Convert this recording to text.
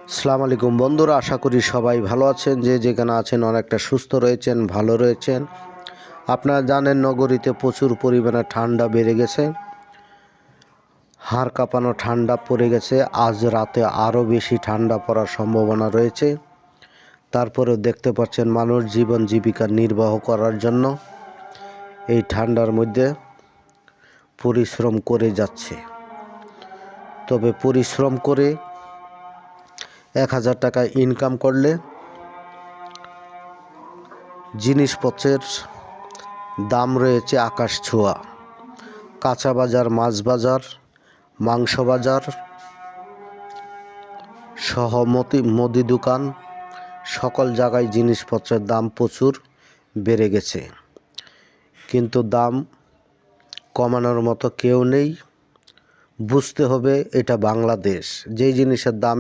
আসসালামু আলাইকুম বন্ধুরা, আশা করি সবাই ভালো আছেন। যে যেখানে আছেন অনেকটা সুস্থ রয়েছেন, ভালো রয়েছেন। আপনারা জানেন নগরীতে প্রচুর পরিমাণে ঠান্ডা বেড়ে গেছে, হাড় কাঁপানো ঠান্ডা পড়ে গেছে। আজ রাতে আরও বেশি ঠান্ডা পড়ার সম্ভাবনা রয়েছে। তারপরেও দেখতে পাচ্ছেন মানুষ জীবন জীবিকা নির্বাহ করার জন্য এই ঠান্ডার মধ্যে পরিশ্রম করে যাচ্ছে। তবে পরিশ্রম করে 1000 টাকা ইনকাম করলে জিনিসপত্রের দাম রয়েছে আকাশ ছোঁয়া। কাঁচা বাজার, মাছ বাজার, মাংস বাজার সহ মুদি দোকান, সকল জায়গায় জিনিসপত্রের দাম প্রচুর বেড়ে গেছে। কিন্তু দাম কমানোর মতো কেউ নেই। বুঝতে হবে এটা বাংলাদেশ। যেই জিনিসের দাম